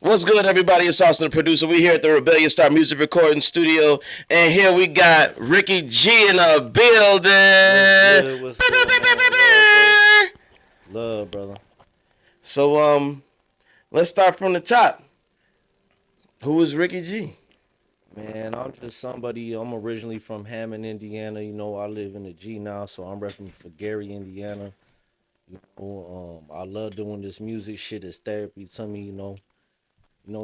What's good, everybody? It's Austin, the producer. We here at the Rebellious Star Music Recording Studio, and here we got Ricky G in the What's building. good? What's good, man? Love, bro. Love, brother. So, let's start from the top. Who is Ricky G? Man, I'm just somebody. I'm originally from Hammond, Indiana. I live in the G now, so I'm repping for Gary, Indiana. I love doing this music shit. It's therapy to me.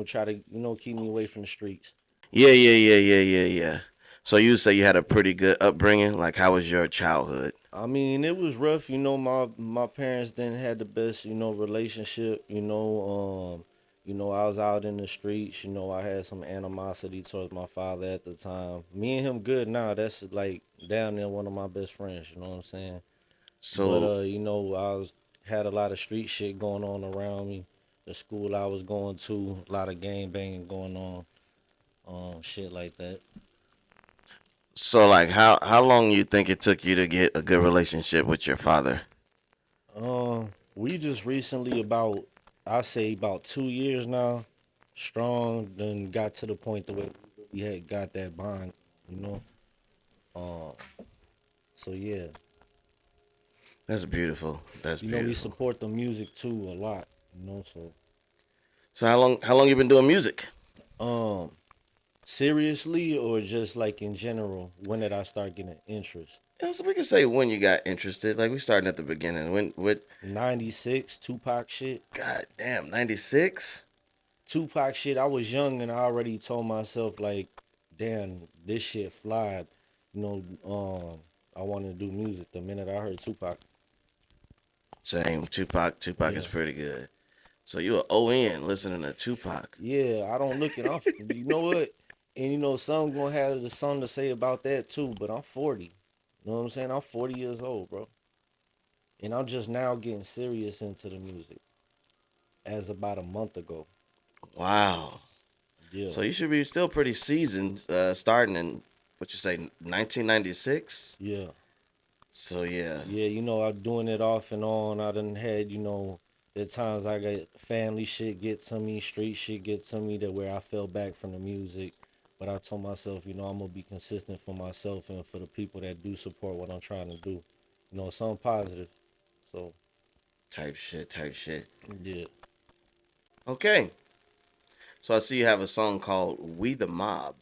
Try to keep me away from the streets. Yeah. So you say you had a pretty good upbringing. Like, how was your childhood? I mean, it was rough. My parents didn't have the best relationship. I was out in the streets. I had some animosity towards my father at the time. Me and him good now. That's like down there one of my best friends. You know what I'm saying? But So, I was had a lot of street shit going on around me. The school I was going to, a lot of gang banging going on, shit like that. like, how long you think it took you to get a good relationship with your father? We just recently I say about 2 years now, strong. Then got to the point the way we had got that bond, you know. Um, so yeah, That's beautiful. That's we beautiful. support the music too a lot, So So how long you been doing music? um, seriously or just like in general, when did I start getting interest? Yeah, so we can say when you got interested. Like we starting at the beginning. When what? '96 Tupac shit. God damn, 96. Tupac shit. I was young and I already told myself like, damn, this shit fly. You know, I wanted to do music the minute I heard Tupac. Same. Tupac Yeah. is pretty good. So you a ON listening to Tupac. Yeah, I don't look it. You know what? And some gonna have something to say about that too. But I'm 40. You know what I'm saying? I'm 40 years old, bro. And I'm just now getting serious into the music as about a month ago. Wow. Yeah. So you should be still pretty seasoned, starting in what you say 1996. Yeah. So yeah, Yeah, I'm doing it off and on. I done had, the times I got family shit get to me, street shit get to me that where I fell back from the music. But I told myself, I'm gonna be consistent for myself and for the people that do support what I'm trying to do. Something positive. So type shit. yeah. Okay. So I see you have a song called "We the Mob."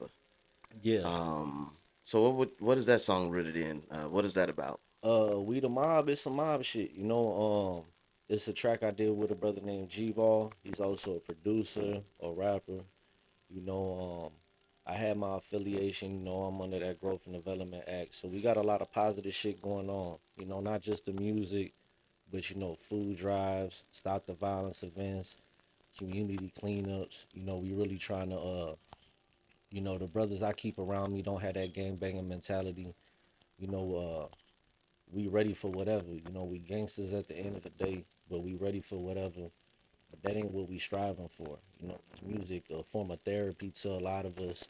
Yeah. So what is that song rooted in? What is that about? We the mob, it's some mob shit. It's a track I did with a brother named G Ball. He's also a producer, a rapper. You know, I had my affiliation, I'm under that Growth and Development Act. So we got a lot of positive shit going on. Not just the music, but food drives, stop the violence events, community cleanups. We really trying to the brothers I keep around me don't have that gang banging mentality. You know, we ready for whatever. We gangsters at the end of the day, but we ready for whatever. But that ain't what we striving for. Music a form of therapy to a lot of us,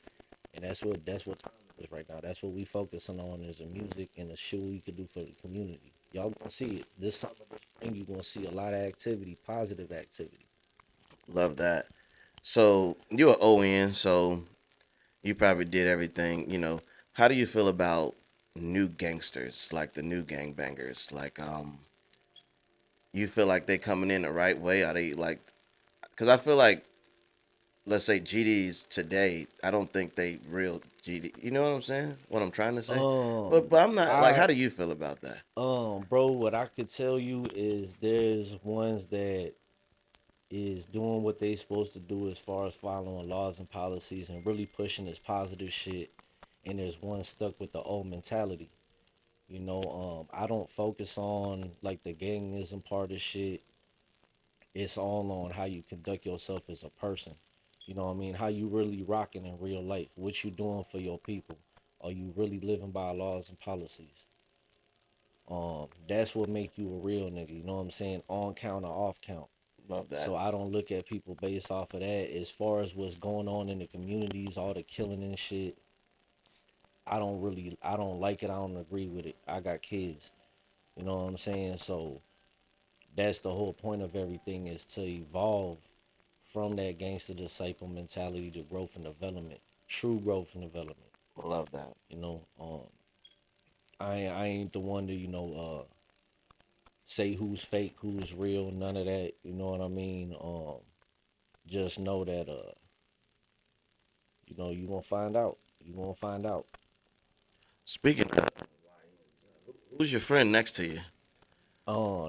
and that's what time it is right now. That's what we focusing on is the music and the shit we could do for the community. Y'all gonna see it this summer. Spring, you gonna see a lot of activity, positive activity. Love that. So you're an ON, so you probably did everything. How do you feel about new gangsters, like the new gangbangers? Like, you feel like they coming in the right way? Are they like? Because I feel like, let's say GDs today, I don't think they real GD. You know what I'm saying? What I'm trying to say? But I'm not like. How I do you feel about that? bro, what I could tell you is there's ones that is doing what they supposed to do as far as following laws and policies and really pushing this positive shit. And there's one stuck with the old mentality. I don't focus on like the gangism part of shit. It's all on how you conduct yourself as a person. You know what I mean? How you really rocking in real life. What you doing for your people. Are you really living by laws and policies? That's what make you a real nigga. You know what I'm saying? On count or off count. Love that. So I don't look at people based off of that. As far as what's going on in the communities, all the killing and shit, I don't like it. I don't agree with it. I got kids. You know what I'm saying? So that's the whole point of everything is to evolve from that gangster disciple mentality to growth and development, true growth and development. I love that. You know, I ain't the one to say who's fake, who's real, none of that. You know what I mean? Just know that you gonna find out. You gonna find out. Speaking of, who's your friend next to you?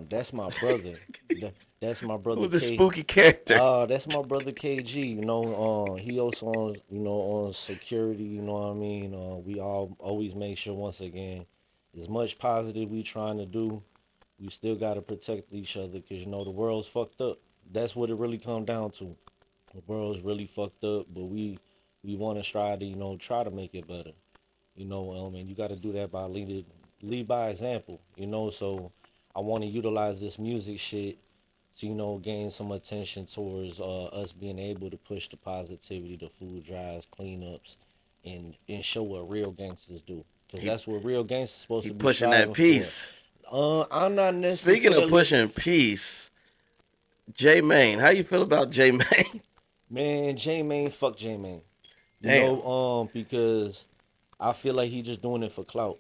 That's my brother. That's my brother Who's the K. spooky character? That's my brother KG. He also on on security. You know what I mean. We all always make sure once again, as much positive we trying to do, we still gotta protect each other because the world's fucked up. That's what it really come down to. The world's really fucked up, but we want to strive to try to make it better. And you got to do that by lead by example. So I want to utilize this music shit to gain some attention towards us being able to push the positivity, the food drives, cleanups, and show what real gangsters do. Cause He that's what real gangsters supposed he to be pushing that striving for. peace. I'm not Speaking of necessarily, pushing peace, J Main, how you feel about J Main? man. J Main, fuck J Main. Damn. Because I feel like he just doing it for clout.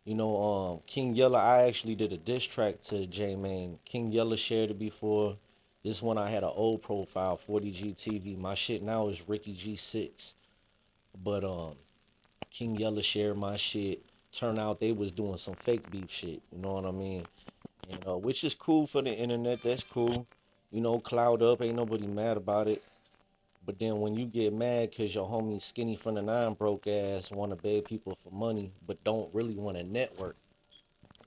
King Yella, I actually did a diss track to J Main. King Yella shared it before. This one I had an old profile, 40G TV. My shit now is RICKEYG6. But King Yella shared my shit. Turn out they was doing some fake beef shit. You know what I mean? And which is cool for the internet. That's cool. Cloud up, ain't nobody mad about it. But then when you get mad because your homie Skinny from the Nine broke ass want to beg people for money, but don't really want to network.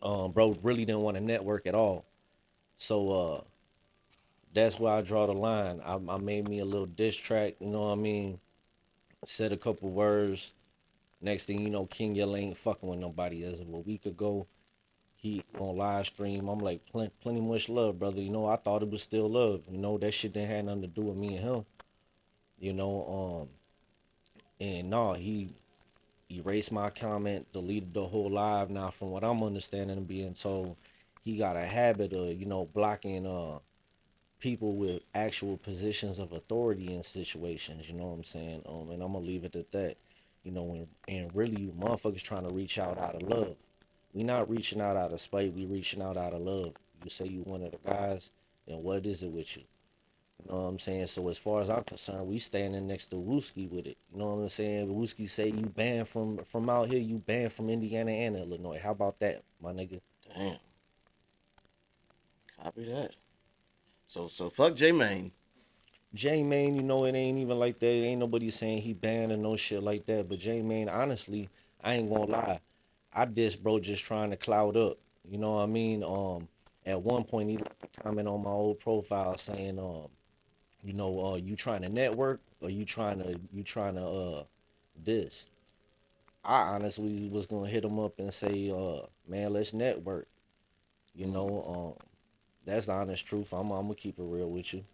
Bro really didn't want to network at all. So that's where I draw the line. I made me a little diss track, you know what I mean? Said a couple words. Next thing you know, King Yella ain't fucking with nobody. As of a week ago, he on live stream. I'm like, plenty much love, brother. I thought it was still love. That shit didn't have nothing to do with me and him. You know, and no, he erased my comment, deleted the whole live. Now, from what I'm understanding and being told, he got a habit of, blocking people with actual positions of authority in situations. You know what I'm saying? And I'm gonna leave it at that. And really, motherfuckers trying to reach out of love. We not reaching out of spite. We reaching out of love. You say you one of the guys, then what is it with you? You know what I'm saying? So as far as I'm concerned, we standing next to Wooski with it. You know what I'm saying? Wooski say you banned from out here, you banned from Indiana and Illinois. How about that, my nigga? Damn. Copy that. So fuck J Main. J Main, it ain't even like that. Ain't nobody saying he banned or no shit like that. But J Main, honestly, I ain't gonna lie. I diss bro just trying to cloud up. You know what I mean? At one point he left a comment on my old profile saying, you trying to network or you trying to this. I honestly was gonna hit him up and say, man, let's network. That's the honest truth. I'm gonna keep it real with you.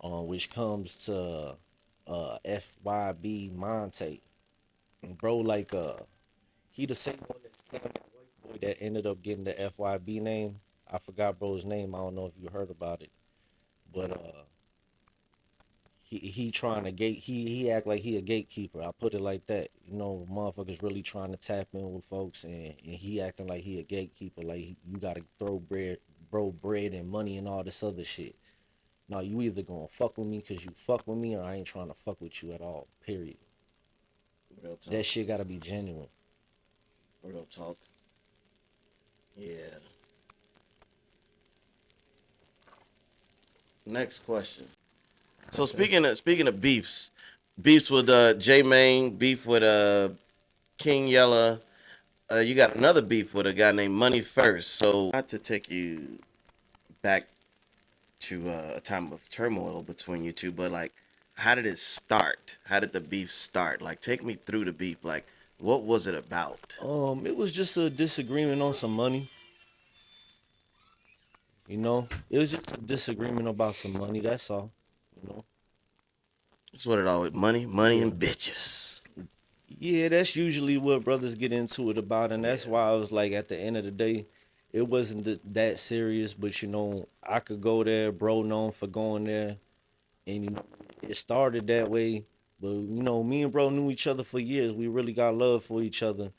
Which comes to FYB Monte. And bro, like he the same one that came that white boy that ended up getting the FYB name. I forgot bro's name. I don't know if you heard about it. But he trying to gate he act like he a gatekeeper. I put it like that. Motherfuckers really trying to tap in with folks and he acting like he a gatekeeper, like you gotta throw bread and money and all this other shit. No, you either gonna fuck with me because you fuck with me or I ain't trying to fuck with you at all. Period. Real talk. That shit gotta be genuine. Real talk. Yeah. Next question. So Okay. speaking of beefs with J Main, beef with King Yella. You got another beef with a guy named Money First. So not to take you back to a time of turmoil between you two, but like, how did it start? How did the beef start? Like, take me through the beef. Like, what was it about? It was just a disagreement on some money. It was just a disagreement about some money. That's all. You know. That's what it always money, Yeah. and bitches. Yeah, that's usually what brothers get into it about, and that's Yeah. why I was like, at the end of the day, it wasn't that serious. But I could go there, bro, known for going there. and it started that way. But me and bro knew each other for years. We really got love for each other,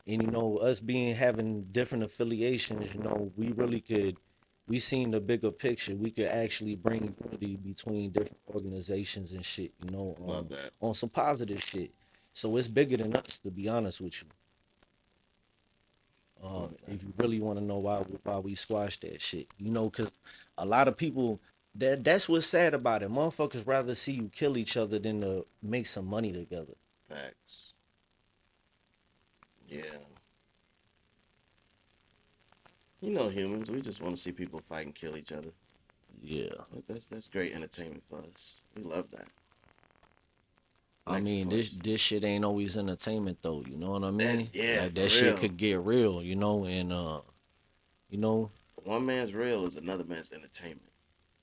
and us being having different affiliations, we really could. We seen the bigger picture. We could actually bring unity between different organizations and shit. Love that. On some positive shit. So it's bigger than us, to be honest with you. Love that. If you really want to know why we squashed that shit, because a lot of people that's what's sad about it. Motherfuckers rather see you kill each other than to make some money together. Facts. Yeah. Humans. We just want to see people fight and kill each other. Yeah, That's great entertainment for us. We love that. I Next mean question. this shit ain't always entertainment though. You know what I mean? Yeah, Like for that shit real. could get real. And you know, One man's real is another man's entertainment.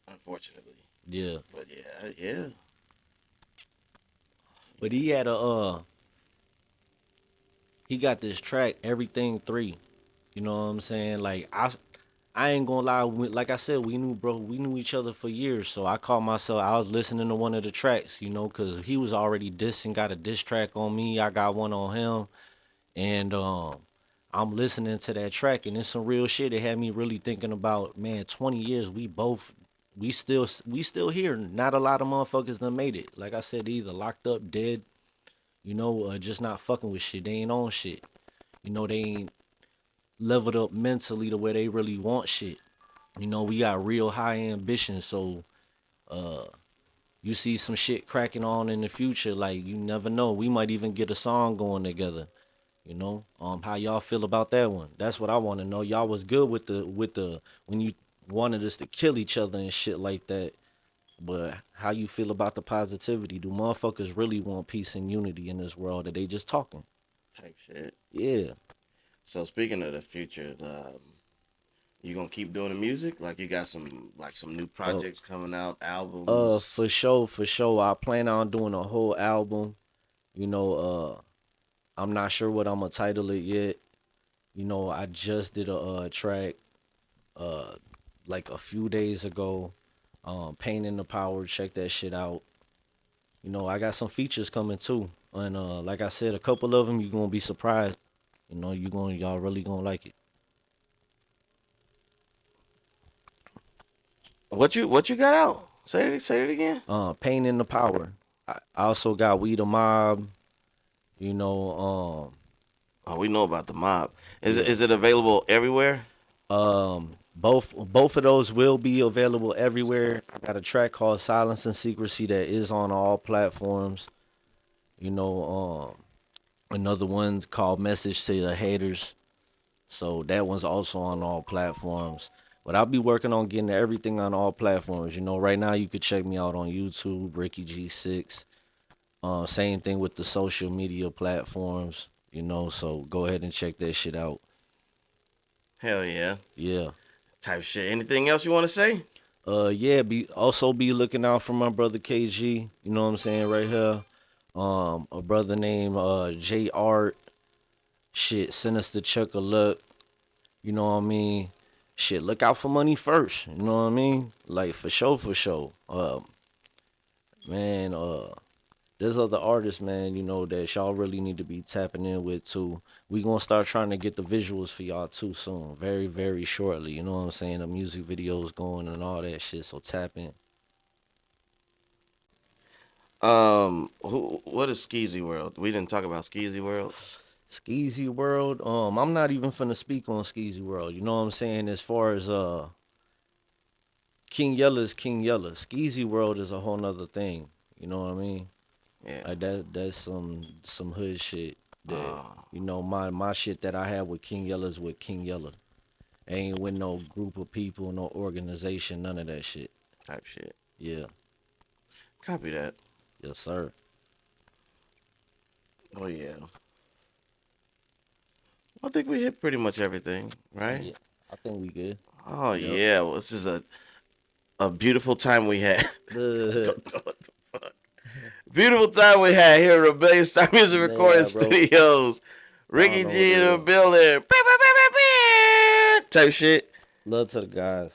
Unfortunately. yeah. But yeah, yeah, But he got this track Everything 3. You know what I'm saying? Like I ain't gonna lie. Like I said, we knew each other for years. So I called myself. I was listening to one of the tracks, cause he was already dissing, got a diss track on me. I got one on him, and I'm listening to that track, and it's some real shit. It had me really thinking about, man, 20 years. We still here. Not a lot of motherfuckers done made it. Like I said, they either locked up, dead, just not fucking with shit. They ain't on shit. They ain't leveled up mentally to where they really want shit. We got real high ambitions, so you see some shit cracking on in the future, like you never know. We might even get a song going together. How y'all feel about that one? That's what I want to know. Y'all was good with the when you wanted us to kill each other and shit like that. But how you feel about the positivity? Do motherfuckers really want peace and unity in this world? Or they just talking? type shit. Yeah. So speaking of the future, you gonna keep doing the music? Like you got some new Uh, projects coming out, albums. for sure, for sure. I plan on doing a whole album. You know, I'm not sure what I'm gonna title it yet. I just did a track uh like a few days ago. Pain in the Power, check that shit out. I got some features coming too. And like I said, a couple of them you gonna be surprised. Y'all really gonna like it. What you got out? Say it again. Pain in the Power. I also got We the Mob. You know, Oh, we know about the mob. yeah. Is it available everywhere? Both of those will be available everywhere. I got a track called Silence and Secrecy that is on all platforms. You know, another one's called Message to the Haters. So that one's also on all platforms. But I'll be working on getting everything on all platforms. Right now you could check me out on YouTube, RICKEYG6. Same thing with the social media platforms. So go ahead and check that shit out. Hell yeah. Yeah. Type shit. Anything else you want to say? Yeah, be looking out for my brother KG. You know what I'm saying, right here. A brother named J Art. Shit, Sinister Chuck a Luck. You know what I mean? Shit, look out for money first. You know what I mean? Like for sure, for sure. Man, there's other artists, man, that y'all really need to be tapping in with too. We gonna start trying to get the visuals for y'all too soon. Very, very shortly. You know what I'm saying? The music videos going and all that shit. So tap in. What is Skeezy World? We didn't talk about Skeezy World. Skeezy World. I'm not even finna speak on Skeezy World. You know what I'm saying? As far as King Yella is King Yella. Skeezy World is a whole nother thing. You know what I mean? Yeah. Like that's some hood shit that Uh, my shit that I have with King Yella is with King Yella. Ain't with no group of people, no organization, none of that shit. type shit. Yeah. Copy that. Yes, sir. Oh yeah. I think we hit pretty much everything, right? Yeah. I think we good. Oh Yep. yeah. Well, this is a beautiful time we had. The Don't know what the fuck. Beautiful time we had here at Rebellious Time Music Recording man, bro. Studios. I don't Ricky know what G it in the is. building. Type shit. Love to the guys.